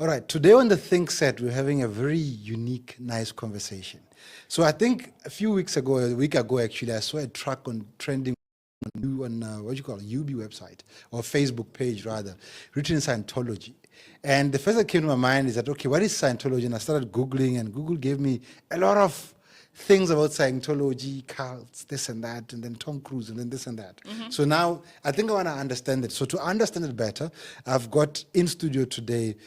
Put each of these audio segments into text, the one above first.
All right, today on the Think Set, we're having a very unique, nice conversation. So I think a few weeks ago, a week ago actually, I saw a track on trending on what you call a UB website, or Facebook page rather, written in Scientology. And the first that came to my mind is that, okay, what is Scientology? And I started Googling, and Google gave me a lot of things about Scientology, cults, this and that, and then Tom Cruise, and then this and that. Mm-hmm. So now I think I want to understand it. So to understand it better, I've got in studio today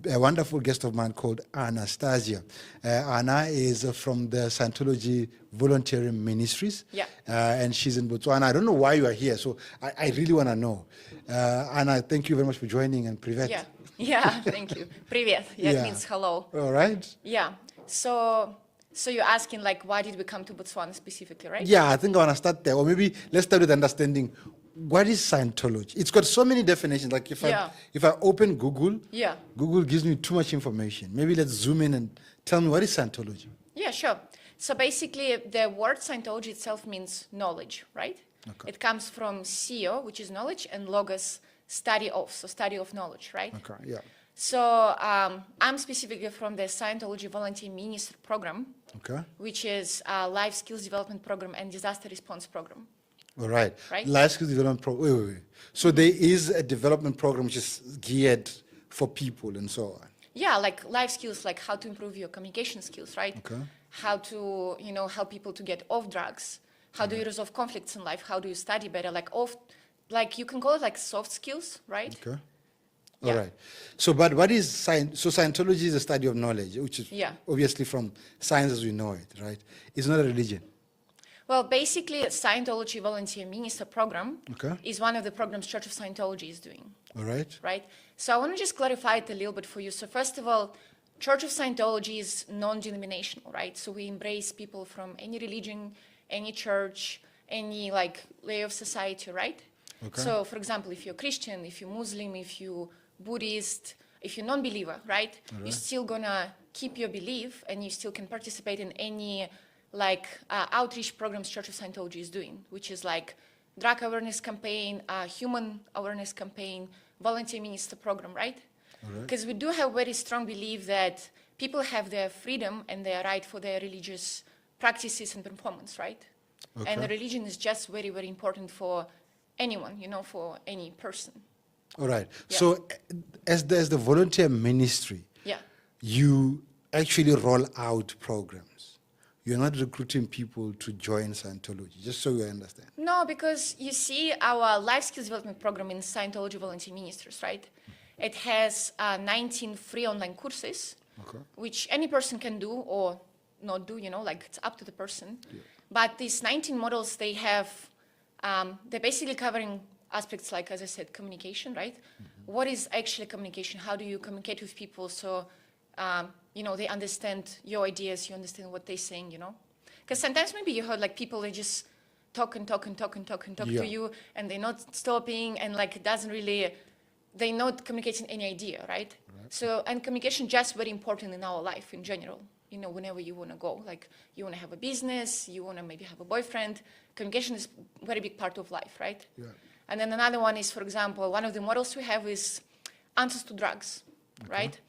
a wonderful guest of mine called Anastasia. Anna is from the Scientology Volunteer Ministries, yeah. And she's in Botswana. I don't know why you are here, so I really want to know. Anna, thank you very much for joining, and privet. Yeah, thank you. Privet, it means hello. All right. Yeah, so you're asking, like, why did we come to Botswana specifically, right? Yeah, I think I want to start there. Or maybe let's start with understanding, what is Scientology? It's got so many definitions. Like if I open Google, Google gives me too much information. Maybe let's zoom in and tell me, what is Scientology? Yeah, sure. So basically, the word Scientology itself means knowledge, right? Okay. It comes from CEO, which is knowledge, and logos, study of, so study of knowledge, right? Okay, yeah. So I'm specifically from the Scientology Volunteer Minister program, which is a life skills development program and disaster response program. All right. Life skills development program. Wait. So there is a development program which is geared for people and so on. Yeah, like life skills, like how to improve your communication skills, right? Okay. How to, help people to get off drugs. How do you resolve conflicts in life? How do you study better? Like you can call it like soft skills, right? Okay. All right. So, but what is science? So Scientology is a study of knowledge, which is obviously from science as we know it, right? It's not a religion. Well, basically, Scientology Volunteer Minister program is one of the programs Church of Scientology is doing. All right. Right. So I want to just clarify it a little bit for you. So first of all, Church of Scientology is non-denominational, right? So we embrace people from any religion, any church, any layer of society, right? Okay. So, for example, if you're Christian, if you're Muslim, if you're Buddhist, if you're non-believer, right? You're still gonna keep your belief, and you still can participate in any outreach programs Church of Scientology is doing, which is like drug awareness campaign, human awareness campaign, volunteer minister program, right? Because we do have very strong belief that people have their freedom and their right for their religious practices and performance, right? Okay. And the religion is just very, very important for anyone, for any person. All right. Yeah. So as the volunteer ministry, you actually roll out programs. You're not recruiting people to join Scientology, just so you understand. No, because you see our life skills development program in Scientology Volunteer Ministers, right? It has 19 free online courses, which any person can do or not do, it's up to the person. Yeah. But these 19 models, they have, they're basically covering aspects like, as I said, communication, right? Mm-hmm. What is actually communication? How do you communicate with people so, they understand your ideas, you understand what they're saying, Because sometimes maybe you heard people, they just talk and talk and talk and talk and talk to you, and they're not stopping, and it doesn't really, they're not communicating any idea, right? So, and communication just very important in our life in general. Whenever you want to go, you want to have a business, you want to maybe have a boyfriend, communication is a very big part of life, right? Yeah. And then another one is, for example, one of the models we have is answers to drugs, right?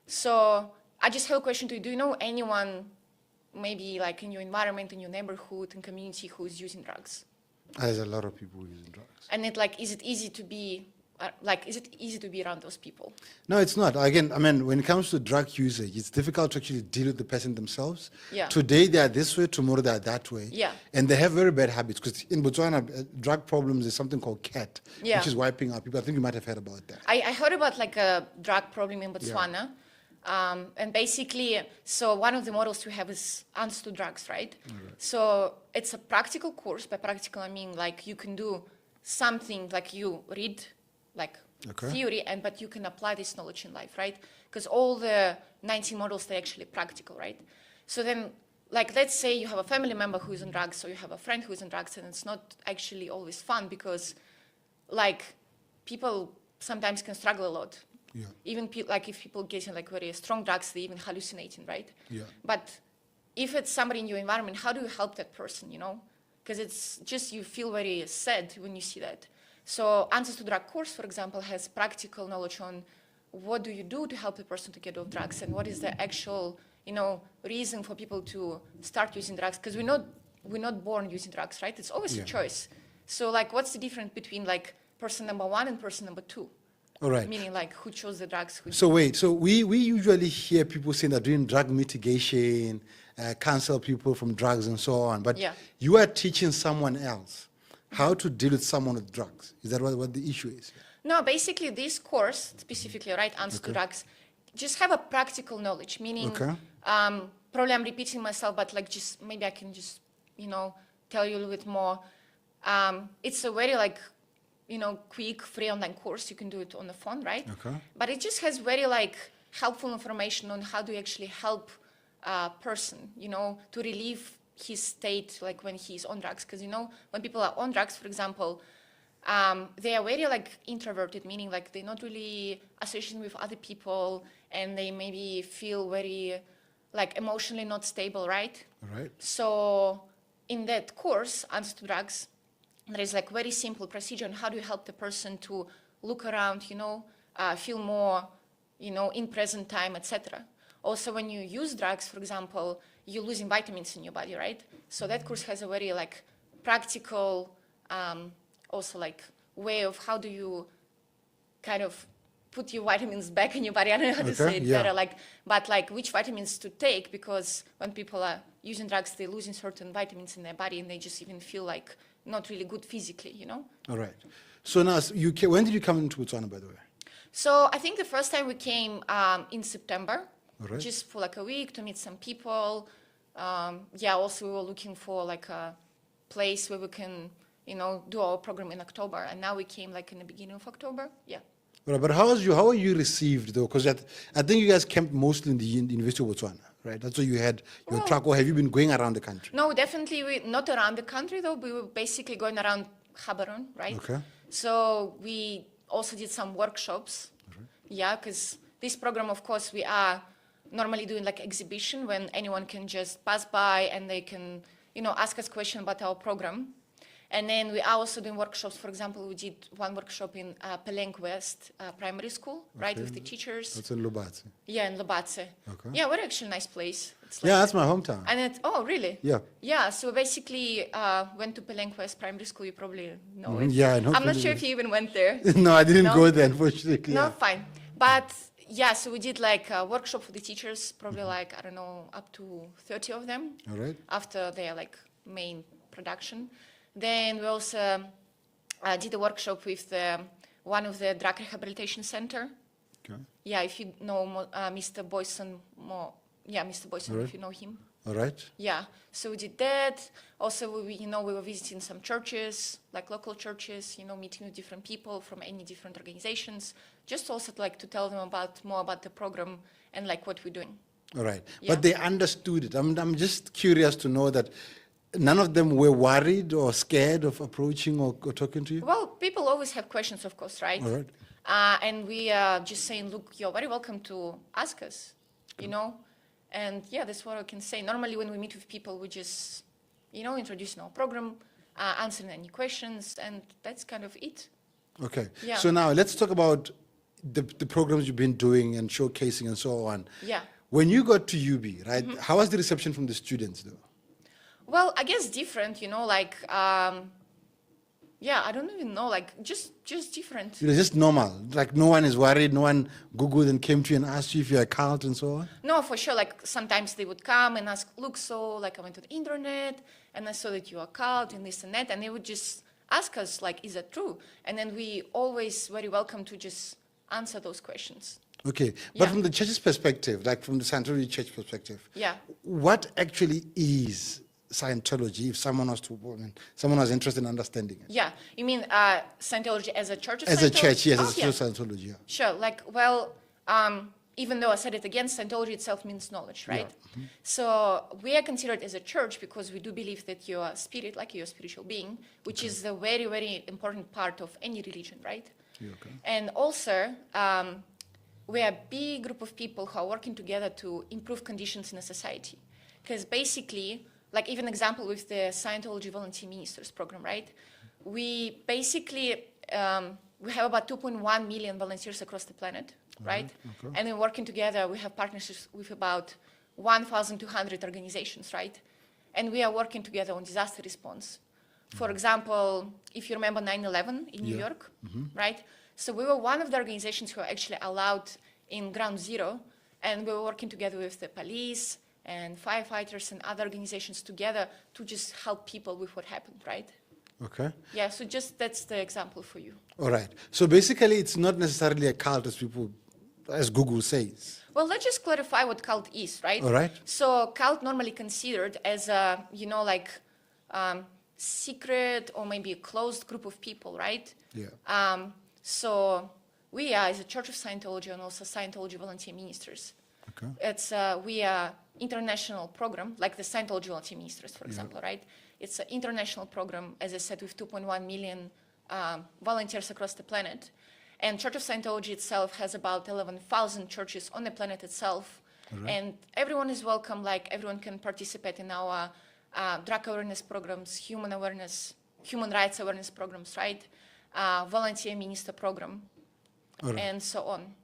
So I just have a question to you. Do you know anyone, maybe in your environment, in your neighborhood, in community, who is using drugs? There's a lot of people using drugs. And is it easy to be around those people? No, it's not. Again, when it comes to drug usage, it's difficult to actually deal with the person themselves. Yeah. Today they are this way, tomorrow they are that way. Yeah. And they have very bad habits, because in Botswana, drug problems is something called CAT, which is wiping out people. I think you might have heard about that. I heard about a drug problem in Botswana. Yeah. And basically, so one of the models we have is answers to drugs, right? So it's a practical course. By practical, I mean you can do something you read theory, but you can apply this knowledge in life, right? Because all the 19 models, they're actually practical, right? So then, let's say you have a family member who is on drugs, or you have a friend who is on drugs, and it's not actually always fun, because people sometimes can struggle a lot. Yeah. Even if people getting very strong drugs, they're even hallucinating, right? Yeah. But if it's somebody in your environment, how do you help that person, Because it's just, you feel very sad when you see that. So Answers to Drug course, for example, has practical knowledge on what do you do to help the person to get off drugs, and what is the actual, reason for people to start using drugs? Because we're not born using drugs, right? It's always a choice. So like, what's the difference between like person number 1 and person number 2? All right. Meaning like who chose the drugs? So wait, so we usually hear people saying they're doing drug mitigation, cancel people from drugs and so on. But you are teaching someone else how to deal with someone with drugs. Is that what the issue is? No, basically this course, specifically, right, answer to drugs, just have a practical knowledge, meaning, probably I'm repeating myself, but like maybe I can just, tell you a little bit more. It's a very like, quick, free online course. You can do it on the phone, right? Okay. But it just has very like helpful information on how do you actually help a person, to relieve his state, like when he's on drugs. Because, when people are on drugs, for example, they are very like introverted, meaning like they're not really associating with other people, and they maybe feel very like emotionally not stable, right? Right. So in that course, Answer to Drugs, there is like very simple procedure on how do you help the person to look around, feel more, in present time, etc. Also, when you use drugs, for example, you're losing vitamins in your body, right? So that course has a very like practical, also like way of how do you kind of put your vitamins back in your body. I don't know how to say it better, but like which vitamins to take, because when people are using drugs, they're losing certain vitamins in their body, and they just even feel like not really good physically, All right. So now, when did you come into Botswana, by the way? So I think the first time we came in September, just for like a week to meet some people. Also we were looking for like a place where we can, do our program in October, and now we came like in the beginning of October. Yeah. Right, but how are you received though? Because I think you guys camped mostly in the University of Botswana, right? That's where you had your truck, or have you been going around the country? No, definitely not around the country though. We were basically going around Gaborone, right? Okay. So we also did some workshops. Yeah, because this program, of course, we are normally doing like exhibition when anyone can just pass by and they can, ask us questions about our program. And then we are also doing workshops. For example, we did one workshop in Peleng West Primary School, right, with the teachers. That's in Lobatse. Yeah, in Lobatse. Okay. Yeah, we're actually a nice place. It's like, that's my hometown. And really? Yeah. Yeah, so basically went to Peleng West Primary School. You probably know it. Yeah, I know. I'm not sure if you even went there. No, I didn't go there, unfortunately. No, fine. But yeah, so we did like a workshop for the teachers, probably like, I don't know, up to 30 of them. All right. After their like main production. Then we also did a workshop with one of the drug rehabilitation center. Okay. Yeah, if you know Mr. Boyson, Mr. Boyson, if you know him. All right. Yeah, so we did that. Also, we were visiting some churches, like local churches, meeting with different people from any different organizations, just also like to tell them more about the program and like what we're doing. All right, but they understood it. I'm just curious to know that none of them were worried or scared of approaching or talking to you? Well, people always have questions, of course, right? All right. And we are just saying, look, you're very welcome to ask us, And yeah, that's what I can say. Normally when we meet with people, we just, introducing our program, answering any questions, and that's kind of it. Okay. Yeah. So now let's talk about the programs you've been doing and showcasing and so on. Yeah. When you got to UB, right, how was the reception from the students though? Well, I guess different, I don't even know, just different. Just normal, like no one is worried, no one Googled and came to you and asked you if you're a cult and so on? No, for sure, sometimes they would come and ask, look, so I went to the internet and I saw that you're a cult and this and that, and they would just ask us, is that true? And then we always very welcome to just answer those questions. Okay, but from the church's perspective, from the Scientology church perspective, what actually is Scientology, if someone was interested in understanding it? Yeah, you mean Scientology as a church? As a church, yes, it's through Scientology. Yeah. Sure, even though I said it again, Scientology itself means knowledge, right? Yeah. So we are considered as a church because we do believe that you're a spirit, you're a spiritual being, which is a very, very important part of any religion, right? Yeah, okay. And also, we are a big group of people who are working together to improve conditions in a society. Because basically, even example with the Scientology Volunteer Minsters program, right? We basically, we have about 2.1 million volunteers across the planet, right? Okay. And then working together, we have partnerships with about 1,200 organizations, right? And we are working together on disaster response. For example, if you remember 9/11 in New York, right? So we were one of the organizations who were actually allowed in Ground Zero, and we were working together with the police and firefighters and other organizations together to just help people with what happened, right? Okay. Yeah, so just that's the example for you. All right. So basically, it's not necessarily a cult as Google says. Well, let's just clarify what cult is, right? All right. So cult normally considered as a, like secret or maybe a closed group of people, right? Yeah. So we are, as a Church of Scientology and also Scientology Volunteer Ministers, Okay. we are international program, like the Scientology Volunteer Ministers, for example, right? It's an international program, as I said, with 2.1 million volunteers across the planet. And Church of Scientology itself has about 11,000 churches on the planet itself. Right. And everyone is welcome, like everyone can participate in our drug awareness programs, human rights awareness programs, right? Volunteer minister program, All right. and so on.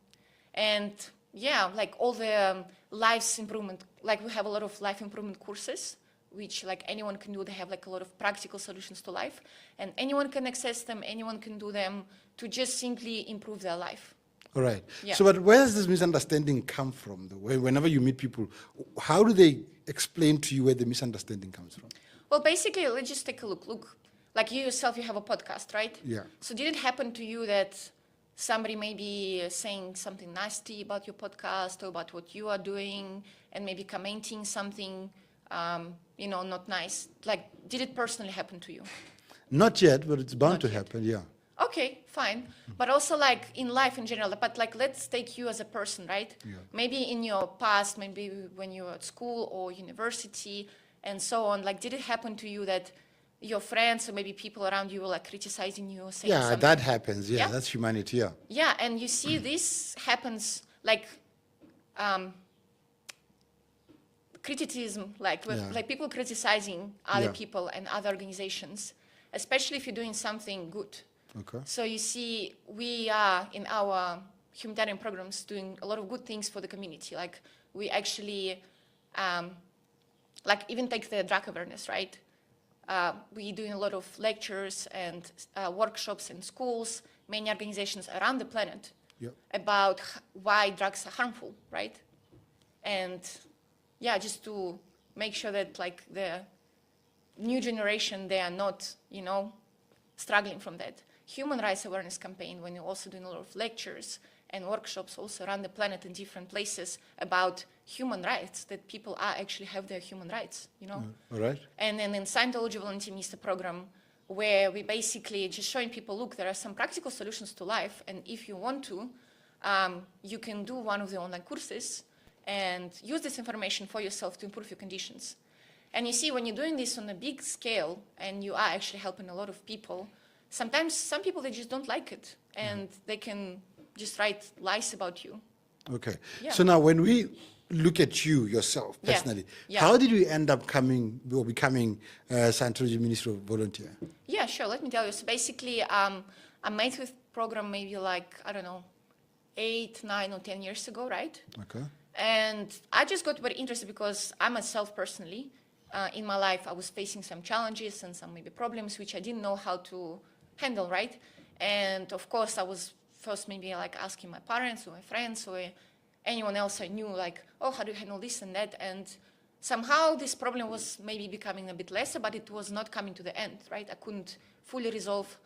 And yeah, like all the lives improvement, like we have a lot of life improvement courses, which like anyone can do. They have like a lot of practical solutions to life, and anyone can access them, anyone can do them to just simply improve their life. All right. Yeah. So, but where does this misunderstanding come from? Whenever you meet people, how do they explain to you where the misunderstanding comes from? Well, basically, let's just take a look. Look, like you yourself, you have a podcast, right? Yeah. So did it happen to you that somebody may be saying something nasty about your podcast or about what you are doing and maybe commenting something, not nice? Like, did it personally happen to you? Not yet, but it's bound Not to yet. happen, yeah. Okay, fine. But also like in life in general, but like let's take you as a person, right? Yeah. Maybe in your past, maybe when you were at school or university and so on, like did it happen to you that your friends or maybe people around you were like criticizing you or saying Yeah, something? that happens. Yeah, Yeah? that's humanity, yeah. Yeah, and you see this happens like criticism, like Yeah. like people criticizing other Yeah. people and other organizations, especially if you're doing something good. Okay. So you see, we are in our humanitarian programs doing a lot of good things for the community. Like we actually, like even take the drug awareness, right? We're doing a lot of lectures and workshops in schools, many organizations around the planet Yep. about why drugs are harmful, right? And yeah, just to make sure that like the new generation, they are not, struggling from that. Human rights awareness campaign, when you're also doing a lot of lectures and workshops also around the planet in different places about human rights, that people are actually have their human rights, All right. And then in Scientology Volunteer Minister program, where we basically just showing people, look, there are some practical solutions to life, and if you want to, you can do one of the online courses and use this information for yourself to improve your conditions. And you see, when you're doing this on a big scale and you are actually helping a lot of people, sometimes some people, they just don't like it and they can just write lies about you. Okay. Yeah. So now when we look at you yourself Yeah. personally, Yeah. how did you end up becoming Scientology Minister Volunteer? Yeah, sure. Let me tell you. So basically, I made with program maybe like, I don't know, 8, 9 or 10 years ago, right? Okay. And I just got very interested because I myself personally, in my life, I was facing some challenges and some maybe problems which I didn't know how to handle, right? And of course, I was first maybe like asking my parents or my friends or anyone else I knew, like, oh, how do you handle this and that? And somehow this problem was maybe becoming a bit lesser, but it was not coming to the end, right? I couldn't fully resolve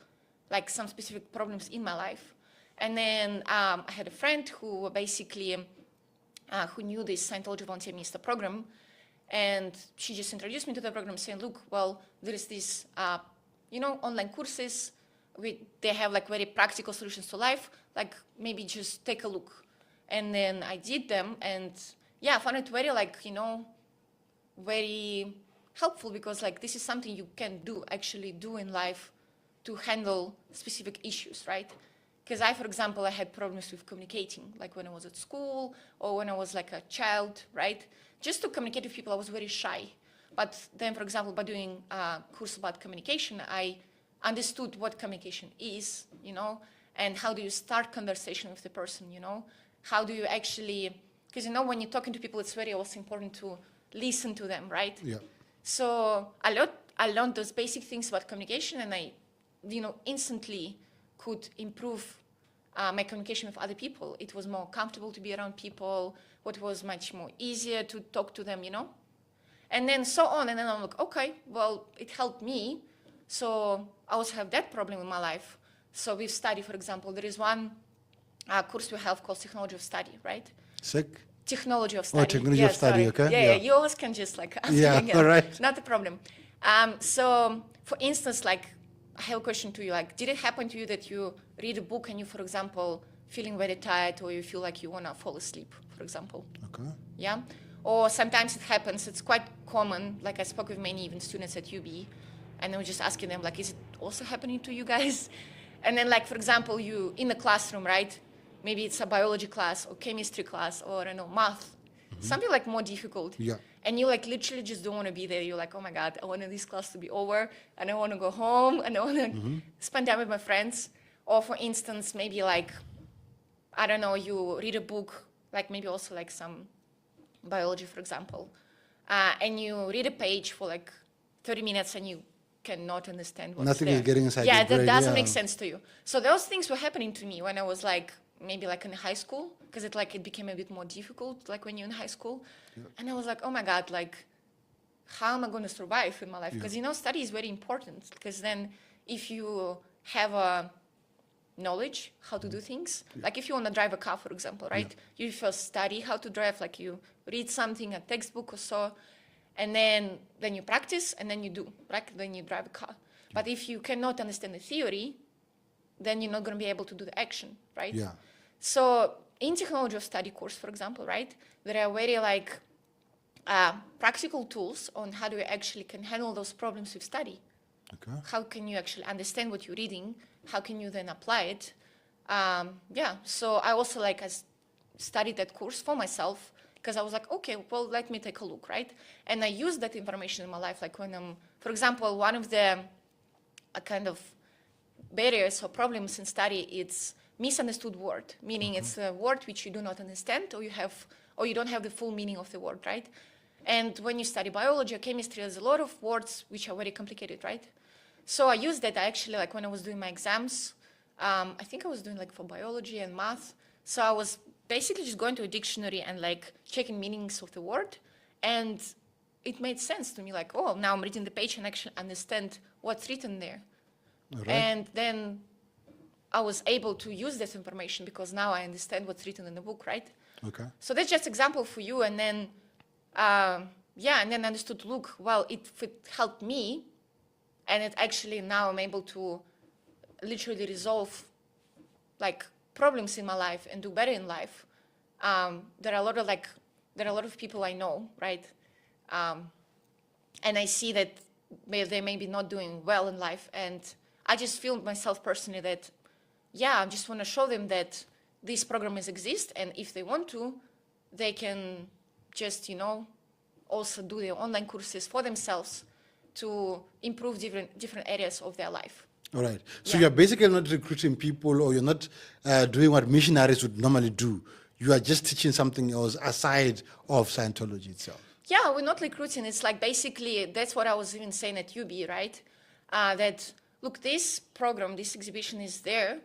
like some specific problems in my life. And then I had a friend who basically, who knew this Scientology Volunteer Minister program, and she just introduced me to the program saying, look, well, there is this, online courses, they have like very practical solutions to life, like maybe just take a look. And then I did them, and yeah, I found it very very helpful because like this is something you can actually do in life to handle specific issues, right? Because for example, I had problems with communicating, like when I was at school or when I was like a child, right? Just to communicate with people, I was very shy. But then, for example, by doing a course about communication, I understood what communication is, and how do you start conversation with the person, how do you actually, because you know, when you're talking to people, it's very also important to listen to them, right? Yeah. So I learned those basic things about communication, and I, instantly could improve my communication with other people. It was more comfortable to be around people. It was much more easier to talk to them, And then so on, and then I'm like, okay, well, it helped me. So I also have that problem in my life. So with study, for example, there is one course we have called Technology of Study, right? Technology of Study. Technology of Study, okay. Yeah, you always can just ask me again. All right. Not a problem. So for instance, I have a question to you, did it happen to you that you read a book and you, for example, feeling very tired, or you feel like you want to fall asleep, for example? Okay. Yeah? Or sometimes it happens, it's quite common, I spoke with many even students at UB, and I was just asking them, is it also happening to you guys? And then, for example, you in the classroom, right? Maybe it's a biology class or chemistry class or, I don't know, math, something more difficult. Yeah. And you literally just don't want to be there. You're like, oh my God, I want this class to be over, and I want to go home, and I want to spend time with my friends. Or for instance, maybe I don't know, you read a book, maybe also some biology, for example, and you read a page for 30 minutes and you cannot understand what's Nothing there. is getting inside Yeah, your brain. that doesn't make sense to you. So those things were happening to me when I was maybe in high school, because it became a bit more difficult when you're in high school. Yeah. And I was like, oh my God, how am I going to survive in my life? Because, study is very important, because then if you have a knowledge how to do things, if you want to drive a car, for example, right? You first study how to drive, you read something, a textbook or so, and then you practice, and then you do, right? Then you drive a car. But if you cannot understand the theory, then you're not going to be able to do the action, right? Yeah. So in Technology of Study course, for example, right, there are very practical tools on how do you actually can handle those problems with study. Okay. How can you actually understand what you're reading? How can you then apply it? So I also I studied that course for myself, because I was like, okay, well, let me take a look, right? And I use that information in my life, when I'm, for example, one of the kind of barriers or problems in study, it's misunderstood word, meaning it's a word which you do not understand, or you don't have the full meaning of the word, right? And when you study biology or chemistry, there's a lot of words which are very complicated, right? So I used that actually, when I was doing my exams. I think I was doing for biology and math. So I was basically just going to a dictionary and checking meanings of the word, and it made sense to me. Oh, now I'm reading the page and actually understand what's written there. Right. And then I was able to use this information because now I understand what's written in the book, right? Okay. So that's just example for you. And then, and then I understood, look, well, it helped me, and it actually now I'm able to literally resolve problems in my life and do better in life. There are a lot of people I know, right? And I see that they may be not doing well in life, and I just feel myself personally that, I just want to show them that these programs exist, and if they want to, they can just, also do their online courses for themselves to improve different areas of their life. All right. So you're basically not recruiting people, or you're not doing what missionaries would normally do. You are just teaching something else aside of Scientology itself. Yeah, we're not recruiting. It's basically, that's what I was even saying at UB, right? That, look, this program, this exhibition is there.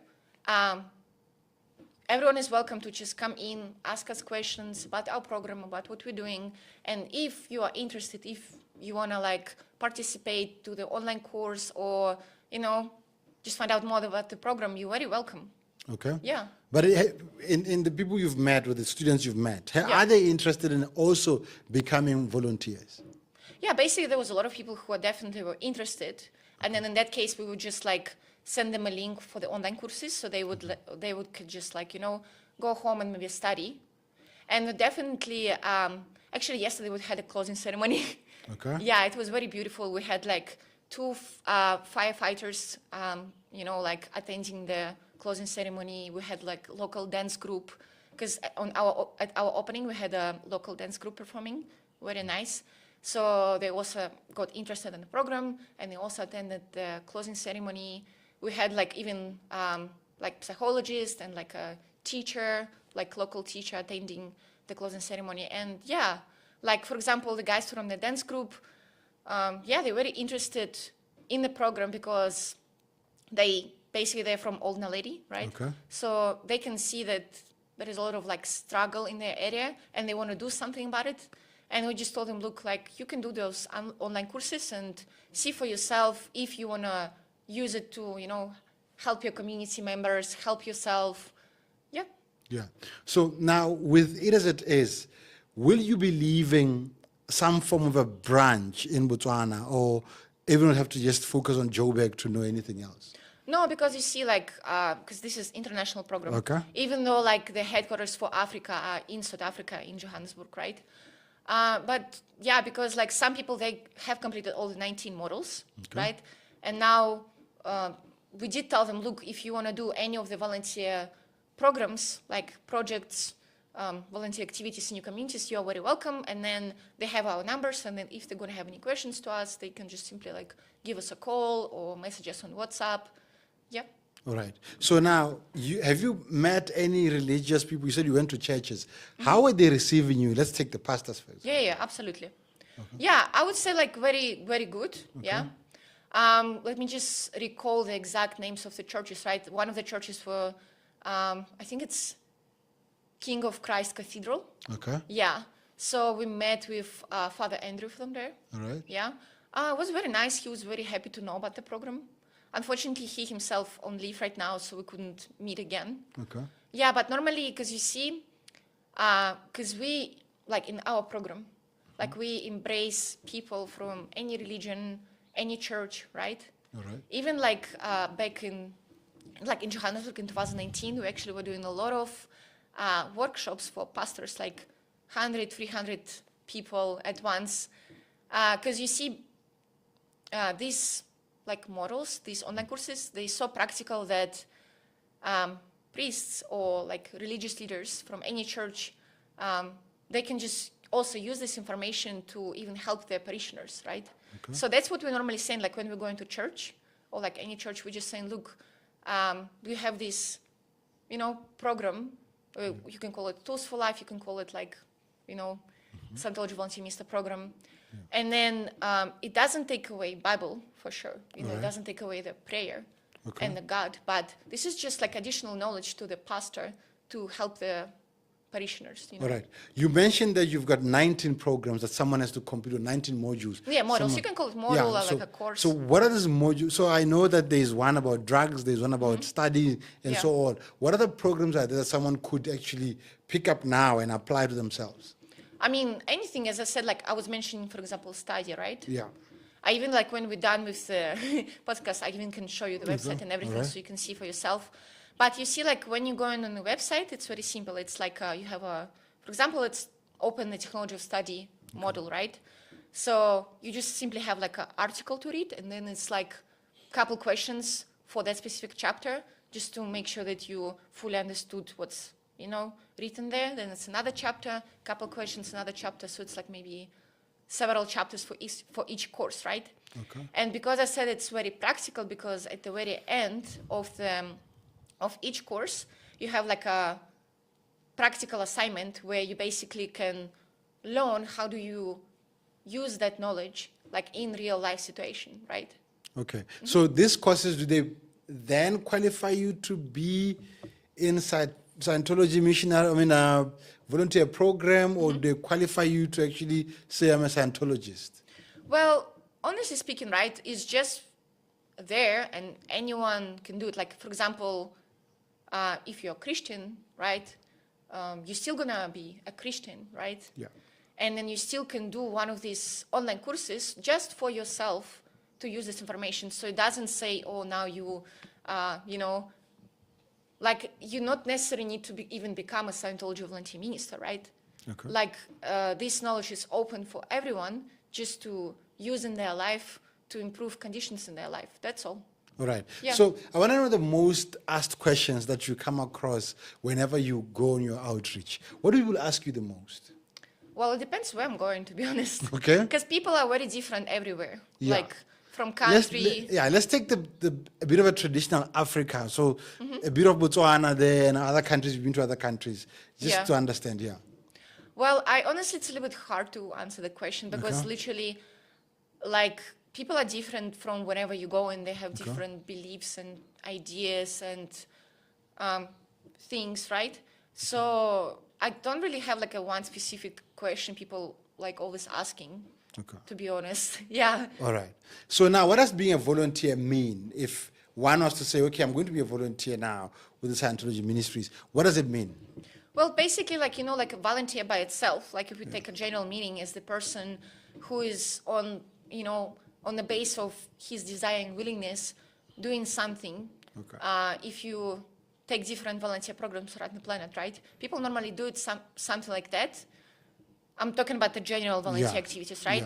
Everyone is welcome to just come in, ask us questions about our program, about what we're doing. And if you are interested, if you want to participate to the online course, or, just find out more about the program, you're very welcome. Okay. Yeah. But in the people you've met, with the students you've met, are they interested in also becoming volunteers? Yeah, basically there was a lot of people who definitely were interested. And then in that case, we would just send them a link for the online courses, so they would just go home and maybe study. And definitely, actually yesterday we had a closing ceremony. Okay. Yeah, it was very beautiful. We had two firefighters, attending the closing ceremony. We had local dance group, because at our opening we had a local dance group performing, very nice. So they also got interested in the program, and they also attended the closing ceremony. We had even psychologist and a teacher like local teacher attending the closing ceremony. And yeah, like for example, the guys from the dance group, yeah, they're very interested in the program because they're from Old Naledi, right? Okay. So they can see that there is a lot of like struggle in their area and they want to do something about it. And we just told them, look, like you can do those online courses and see for yourself if you want to use it to, you know, help your community members, help yourself. Yeah. Yeah. So now with it as it is, will you be leaving some form of a branch in Botswana, or everyone have to just focus on Joburg to know anything else? No, because you see, like, because this is international program. Okay. Even though, like, the headquarters for Africa are in South Africa, in Johannesburg, right? But yeah, because like some people, they have completed all the 19 models, right? And now we did tell them, look, if you want to do any of the volunteer programs, like projects, volunteer activities in your communities, you are very welcome. And then they have our numbers. And then if they're going to have any questions to us, they can just simply like give us a call or message us on WhatsApp. Yeah. All right. So now, have you met any religious people? You said you went to churches. How are they receiving you? Let's take the pastors first. Yeah, absolutely. Yeah, I would say like very, very good. Yeah. Let me just recall the exact names of the churches, right? One of the churches were, I think it's King of Christ Cathedral. Okay. Yeah. So we met with Father Andrew from there. All right. Yeah. It was very nice. He was very happy to know about the program. Unfortunately, he himself on leave right now, so we couldn't meet again. Okay. Yeah, but normally, because you see, because we, like in our program, like we embrace people from any religion, any church, right? All right. Even like back in Johannesburg in 2019, we actually were doing a lot of workshops for pastors, like 100, 300 people at once. Because you see, these like models, these online courses, they're so practical that priests or like religious leaders from any church, they can just also use this information to even help their parishioners, right? Okay. So that's what we're normally saying, like when we're going to church or like any church, we're just saying, look, we have this, you know, program. You can call it Tools for Life. You can call it like, you know, Scientology Volunteer Minster program. Yeah. And then it doesn't take away Bible, for sure. You know, It doesn't take away the prayer and the God. But this is just like additional knowledge to the pastor to help the parishioners. You know? All right. You mentioned that you've got 19 programs that someone has to complete, or 19 modules. Yeah, models. You can call it model or like a course. So what are these modules? So I know that there's one about drugs, there's one about study, and so on. What other programs are there that someone could actually pick up now and apply to themselves? I mean, anything, as I said, like I was mentioning, for example, study, right? Yeah. I even, like, when we're done with the podcast, I even can show you the website and everything so you can see for yourself. But you see, like, when you're going on the website, it's very simple. It's like you have for example, it's open the technology of study model, right? So you just simply have, like, an article to read, and then it's, like, a couple questions for that specific chapter, just to make sure that you fully understood what's, you know, written there. Then it's another chapter, couple questions, another chapter. So it's like maybe several chapters for each course, right? Okay. And because I said it's very practical, because at the very end of each course, you have like a practical assignment where you basically can learn how do you use that knowledge like in real life situation, right? Okay. So these courses, do they then qualify you to be inside Scientology missionary, volunteer program, or they qualify you to actually say I'm a Scientologist? Well, honestly speaking, right, it's just there and anyone can do it. Like, for example, if you're a Christian, right, you're still gonna be a Christian, right? Yeah. And then you still can do one of these online courses just for yourself to use this information. So it doesn't say, oh, now you, you know, like you not necessarily need to even become a Scientology volunteer minister, right? Okay. Like this knowledge is open for everyone just to use in their life to improve conditions in their life. That's all. All right. Yeah. So I want to know the most asked questions that you come across whenever you go on your outreach. What do people ask you the most? Well, it depends where I'm going, to be honest. Okay. Because people are very different everywhere. Yeah. Like, from country. Let's take a bit of a traditional Africa. So a bit of Botswana there and other countries, you've been to other countries, just to understand, Well, honestly, it's a little bit hard to answer the question because literally, like, people are different from wherever you go and they have different beliefs and ideas and things, right? So I don't really have like a one specific question people like always asking, to be honest. All right. So now what does being a volunteer mean? If one was to say, okay, I'm going to be a volunteer now with the Scientology Ministries, what does it mean? Well, basically, like, like a volunteer by itself, like if we take a general meaning, is the person who is on, on the base of his desire and willingness doing something. If you take different volunteer programs around the planet, right? People normally do it something like that. I'm talking about the general volunteer activities, right?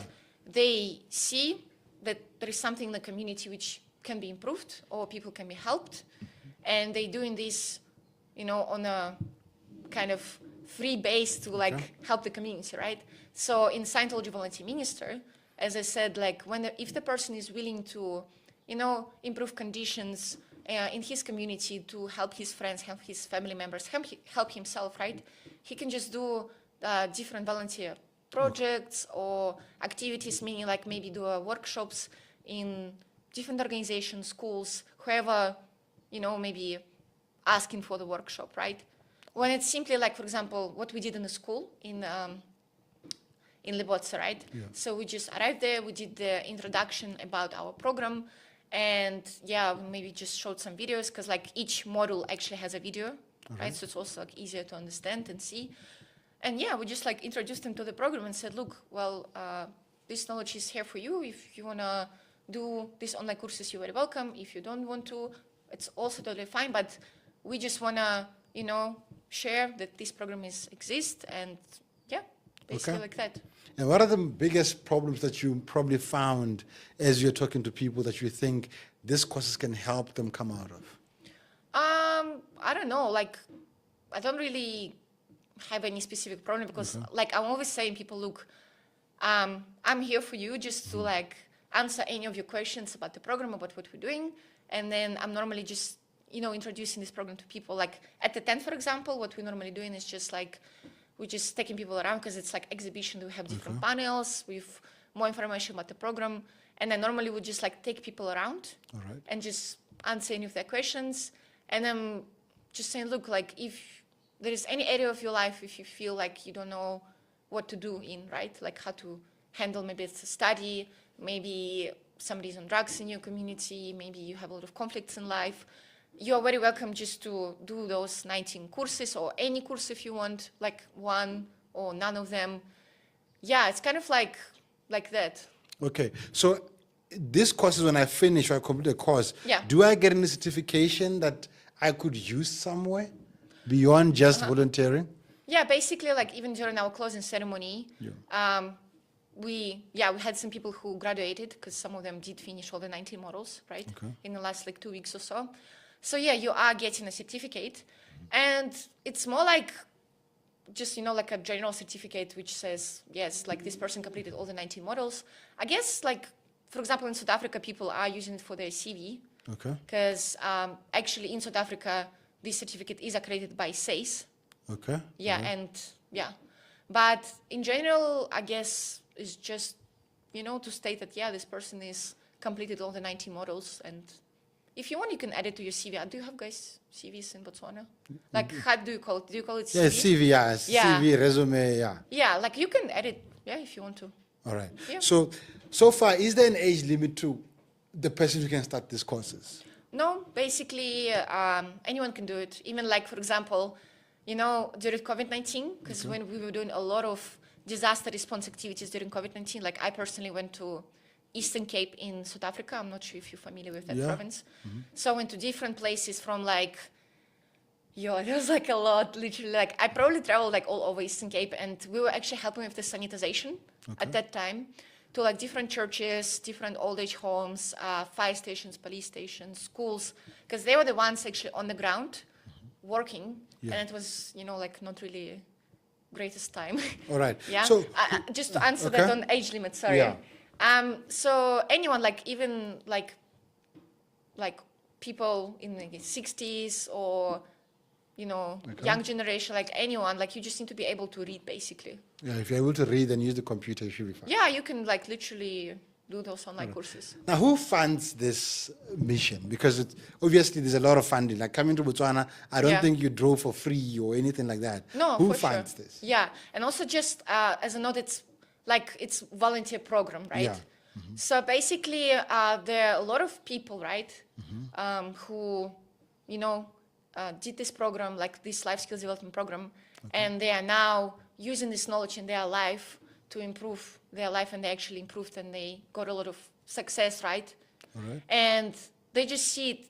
They see that there is something in the community which can be improved or people can be helped. And they're doing this, on a kind of free base to like help the community, right? So in Scientology Volunteer Minister, as I said, like if the person is willing to, improve conditions in his community to help his friends, help his family members, help himself, right? He can just do different volunteer projects or activities, meaning like maybe do workshops in different organizations, schools, whoever, maybe asking for the workshop, right? When it's simply like, for example, what we did in the school in Lobatse, right? So we just arrived there, we did the introduction about our program, and we maybe just showed some videos because like each module actually has a video, right? So it's also like easier to understand and see. And we just like introduced them to the program and said, look, well, this knowledge is here for you. If you want to do these online courses, you're very welcome. If you don't want to, it's also totally fine. But we just want to, share that this program exists and basically like that. And what are the biggest problems that you probably found as you're talking to people that you think these courses can help them come out of? I don't know. Like, I don't really have any specific problem because like I'm always saying people, look, I'm here for you just to like answer any of your questions about the program, about what we're doing. And then I'm normally just, introducing this program to people. Like at the tent, for example, what we're normally doing is just like, we're just taking people around because it's like exhibition. We have different panels with more information about the program. And then normally we just like take people around and just answer any of their questions. And I'm just saying, look, like if there is any area of your life, if you feel like you don't know what to do in, right? Like how to handle, maybe it's a study, maybe somebody's on drugs in your community, maybe you have a lot of conflicts in life. You are very welcome just to do those 19 courses or any course if you want, like one or none of them. Yeah, it's kind of like that. Okay, so these courses, when I finish or I complete the course, do I get any certification that I could use somewhere beyond just volunteering? Yeah, basically, like even during our closing ceremony, we had some people who graduated because some of them did finish all the 19 models, right? In the last like 2 weeks or so. So you are getting a certificate, and it's more like just, like a general certificate which says, yes, like this person completed all the 19 models. I guess like, for example, in South Africa, people are using it for their CV. Because actually in South Africa, this certificate is accredited by SACE. But in general, I guess it's just, to state that, this person is completed all the 19 models. And if you want, you can add it to your CV. Do you have guys CVs in Botswana? Like, how do you call it? Do you call it CV? Yeah, CV, CV, resume, Yeah, like you can add it, if you want to. All right. So far, is there an age limit to the person who can start these courses? No, basically anyone can do it. Even like, for example, during COVID-19, because when we were doing a lot of disaster response activities during COVID-19, like I personally went to Eastern Cape in South Africa. I'm not sure if you're familiar with that province. So I went to different places from like, it was like a lot, literally. Like I probably traveled like all over Eastern Cape, and we were actually helping with the sanitization at that time to like different churches, different old age homes, fire stations, police stations, schools, because they were the ones actually on the ground working, and it was, like not really greatest time. All right. So just to answer that on age limit, sorry. So anyone, like even like people in the 60s or, you know, young generation, like anyone, like you just need to be able to read basically. Yeah, if you're able to read and use the computer, you should be fine. Yeah, you can like literally do those online courses. Now, who funds this mission? Because obviously there's a lot of funding. Like coming to Botswana, I don't think you drove for free or anything like that. No, who for funds sure. this? Yeah, and also just as a note, it's volunteer program, right? Yeah. So basically, there are a lot of people, right, who, you know, did this program, like this life skills development program, and they are now using this knowledge in their life to improve their life, and they actually improved and they got a lot of success, right? All right. And they just see it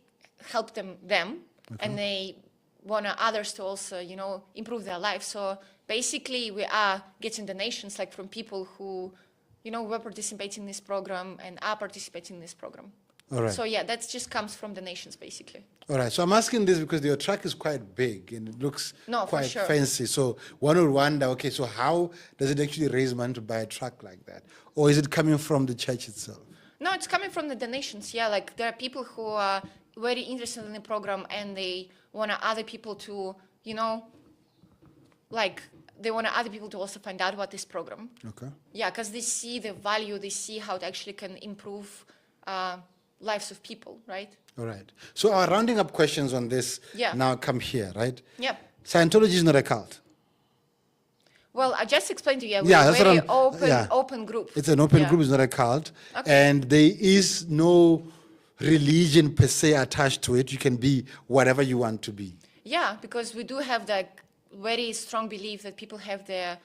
help them, and they want others to also, you know, improve their life. So basically, we are getting donations like from people who, you know, were participating in this program and are participating in this program. All right. So yeah, that just comes from donations basically. All right. So I'm asking this because your truck is quite big and it looks quite sure. fancy. So one would wonder, okay, so how does it actually raise money to buy a truck like that? Or is it coming from the church itself? No, it's coming from the donations. Yeah, like there are people who are very interested in the program and they want other people to, you know, like they want other people to also find out about this program. Okay. Yeah, because they see the value, they see how it actually can improve lives of people, right? All right. So our rounding up questions on this now come here, right? Yeah. Scientology is not a cult. Well, I just explained to you, we're a very open group. It's an open group, it's not a cult. Okay. And there is no religion per se attached to it. You can be whatever you want to be. Yeah, because we do have that very strong belief that people have their,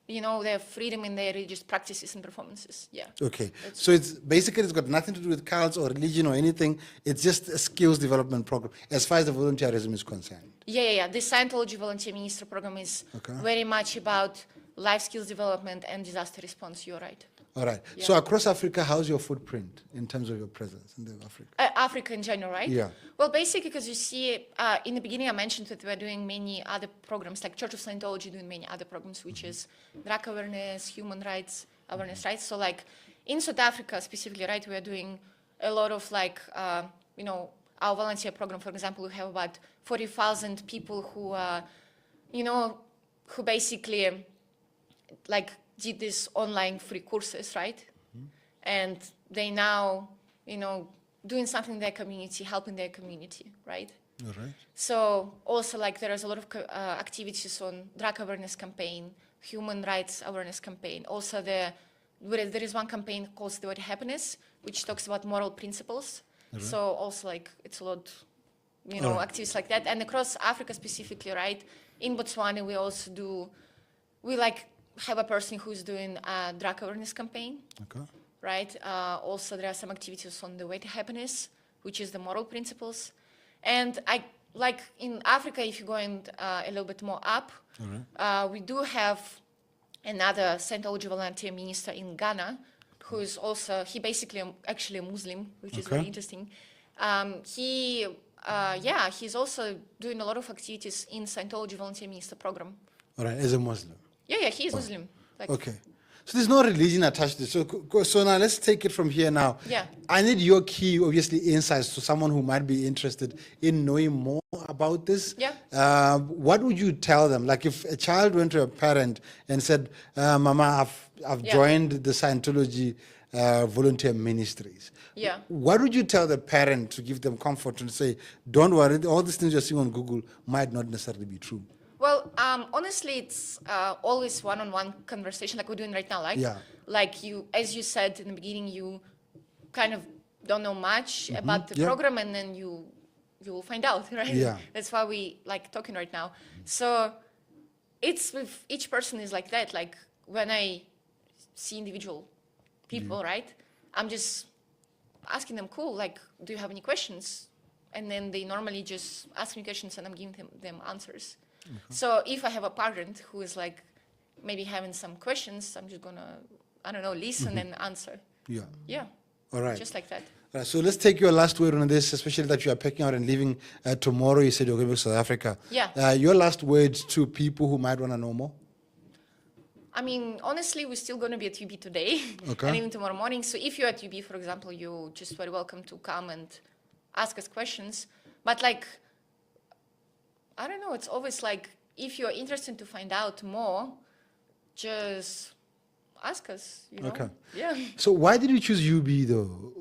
you know, their freedom in their religious practices and performances. Yeah. Okay. So it's basically, it's got nothing to do with cults or religion or anything. It's just a skills development program as far as the volunteerism is concerned. Yeah. The Scientology Volunteer Minister program is very much about life skills development and disaster response. You're right. All right. Yeah. So across Africa, how's your footprint in terms of your presence in Africa? Africa in general, right? Yeah. Well, basically, because you see, in the beginning I mentioned that we're doing many other programs, like Church of Scientology doing many other programs, which is drug awareness, human rights awareness, right? So like in South Africa specifically, right, we're doing a lot of like, you know, our volunteer program, for example, we have about 40,000 people who, you know, who basically like did these online free courses, right? And they now, you know, doing something in their community, helping their community, right? All right. So also like there is a lot of activities on drug awareness campaign, human rights awareness campaign. Also there is one campaign called the Whathappens, which talks about moral principles. Right. So also like it's a lot, you know, activities like that. And across Africa specifically, right? In Botswana, we also do, we like have a person who's doing a drug awareness campaign. Okay. Right. Also, there are some activities on the way to happiness, which is the moral principles. And I like in Africa, if you're going a little bit more up, we do have another Scientology volunteer minister in Ghana, who is also, he basically actually a Muslim, which is very interesting. He's also doing a lot of activities in Scientology volunteer minister program. All right, as a Muslim. Yeah, he is Muslim. Like, okay. So there's no religion attached to it. So now let's take it from here now. Yeah. I need your key, obviously, insights to someone who might be interested in knowing more about this. Yeah. What would you tell them? Like if a child went to a parent and said, Mama, I've joined the Scientology volunteer ministries. Yeah. What would you tell the parent to give them comfort and say, don't worry, all these things you're seeing on Google might not necessarily be true? Well, honestly, it's always one-on-one conversation like we're doing right now. Like you, as you said in the beginning, you kind of don't know much about the program, and then you will find out, right? Yeah. That's why we like talking right now. So it's with each person is like that. Like when I see individual people, right, I'm just asking them, cool, like, do you have any questions? And then they normally just ask me questions, and I'm giving them answers. So if I have a parent who is like maybe having some questions, I'm just gonna, I don't know, listen and answer. Yeah. Yeah. All right. Just like that. All right. So let's take your last word on this, especially that you are packing out and leaving tomorrow. You said you're going to South Africa. Yeah. Your last words to people who might want to know more? I mean, honestly, we're still going to be at UB today and even tomorrow morning. So if you're at UB, for example, you're just very welcome to come and ask us questions. But like, I don't know, it's always like, if you're interested to find out more, just ask us, you know? Okay. Yeah. So why did you choose UB though?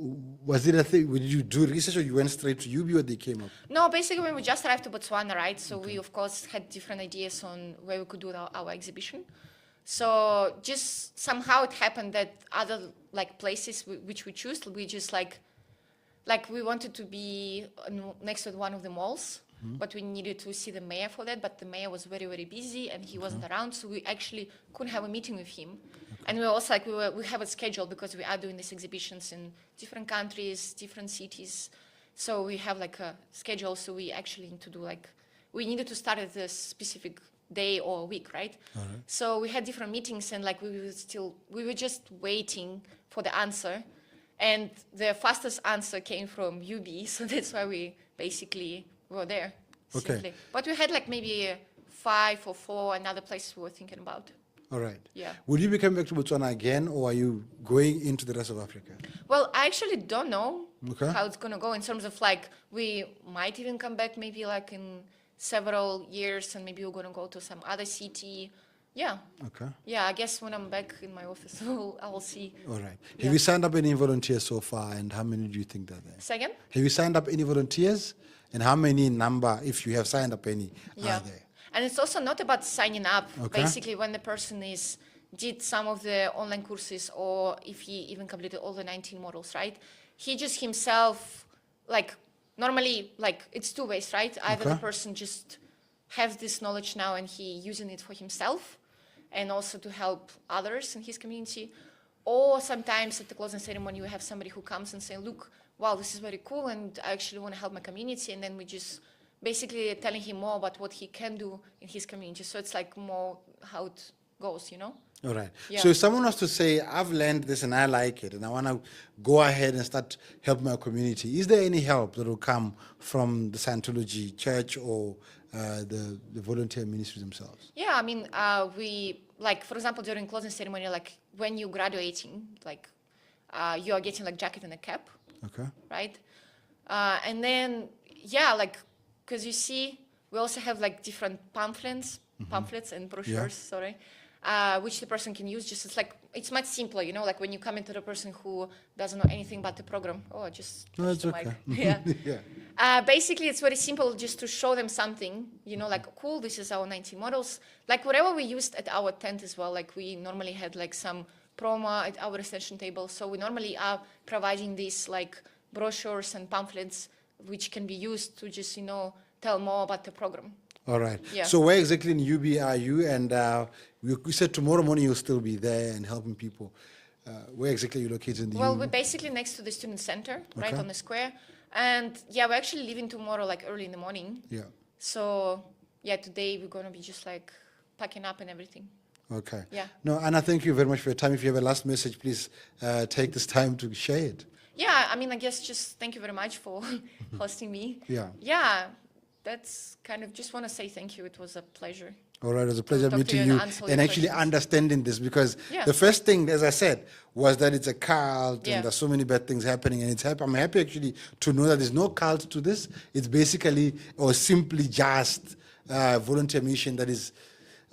Was it a thing, did you do research or you went straight to UB or they came up? No, basically when we just arrived to Botswana, right? So we, of course, had different ideas on where we could do our exhibition. So just somehow it happened that other like places which we chose, we just like we wanted to be next to one of the malls, but we needed to see the mayor for that. But the mayor was very, very busy and he wasn't around, so we actually couldn't have a meeting with him. And we were also like, we have a schedule because we are doing these exhibitions in different countries, different cities. So we have like a schedule. So we actually need to do like, we needed to start at a specific day or week, right? So we had different meetings and like we were just waiting for the answer. And the fastest answer came from UB. So that's why we basically were there. Okay. Simply. But we had like maybe 5 or 4 another places we were thinking about. All right. Yeah. Will you be coming back to Botswana again or are you going into the rest of Africa? Well, I actually don't know Okay. how it's going to go in terms of like, we might even come back maybe like in several years and maybe we're going to go to some other city. Yeah. Okay. Yeah, I guess when I'm back in my office, I'll see. All right. Yeah. Have you signed up any volunteers so far and how many do you think are there? Second? Have you signed up any volunteers and how many number, if you have signed up any, Yeah. are there? And it's also not about signing up. Okay. Basically, when the person did some of the online courses or if he even completed all the 19 models, right? He just himself, like, normally, like, it's 2 ways, right? Either the person just has this knowledge now and he using it for himself and also to help others in his community. Or sometimes at the closing ceremony, we have somebody who comes and say, look, wow, this is very cool and I actually want to help my community. And then we just basically telling him more about what he can do in his community. So it's like more how it goes, you know? All right. Yeah. So if someone was to say, I've learned this and I like it and I want to go ahead and start helping my community, is there any help that will come from the Scientology Church or the volunteer ministries themselves? Yeah, I mean, we, like, for example, during closing ceremony, like when you're graduating, like you are getting like jacket and a cap, Okay. right? And then, yeah, like, because you see, we also have like different pamphlets and brochures, sorry, which the person can use. Just it's much simpler, you know, like when you come into the person who doesn't know anything about the program. Oh, just No, it's the okay. mic. Yeah. Yeah. Basically, it's very simple just to show them something, you know, like, cool, this is our 19 models. Like whatever we used at our tent as well, like we normally had like some promo at our reception table. So we normally are providing these like brochures and pamphlets which can be used to just, you know, tell more about the program. All right. Yeah. So where exactly in UB are you? And you said tomorrow morning you'll still be there and helping people. Where exactly are you located in the Well, UB? we're basically next to the student center, right Okay. on the square. And yeah, we're actually leaving tomorrow like early in the morning. Yeah. So yeah, today we're going to be just like packing up and everything. Okay. Yeah. No, Anna, thank you very much for your time. If you have a last message, please take this time to share it. Yeah, I mean, I guess just thank you very much for hosting me. Yeah. Yeah, that's kind of just want to say thank you. It was a pleasure. All right, it was a pleasure talk to meeting you you and answer your and actually questions. understanding this because Yeah. the first thing, as I said, was that it's a cult Yeah. and there's so many bad things happening and I'm happy actually to know that there's no cult to this. It's basically or simply just volunteer mission that is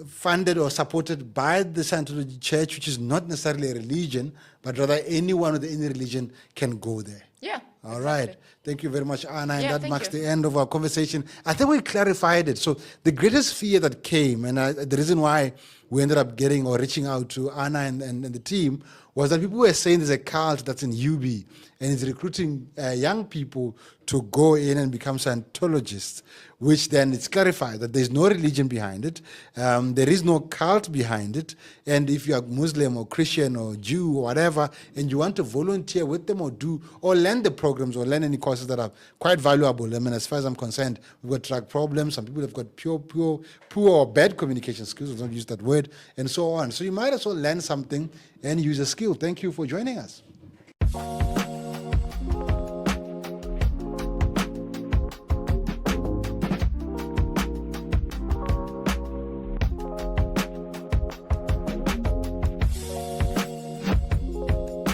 funded or supported by the Scientology Church, which is not necessarily a religion, but rather anyone with any religion can go there. Yeah. All exactly. right. Thank you very much, Anna. And Yeah, that thank marks you. the end of our conversation. I think we clarified it. So the greatest fear that came, and the reason why we ended up getting or reaching out to Anna and the team was that people were saying there's a cult that's in UB and it's recruiting young people to go in and become Scientologists, which then it's clarified that there's no religion behind it. There is no cult behind it. And if you are Muslim or Christian or Jew or whatever, and you want to volunteer with them or learn the programs or learn any courses that are quite valuable. I mean, as far as I'm concerned, we've got drug problems. Some people have got poor or bad communication skills. Don't use that word, and so on. So you might as well learn something and use a skill. Thank you for joining us.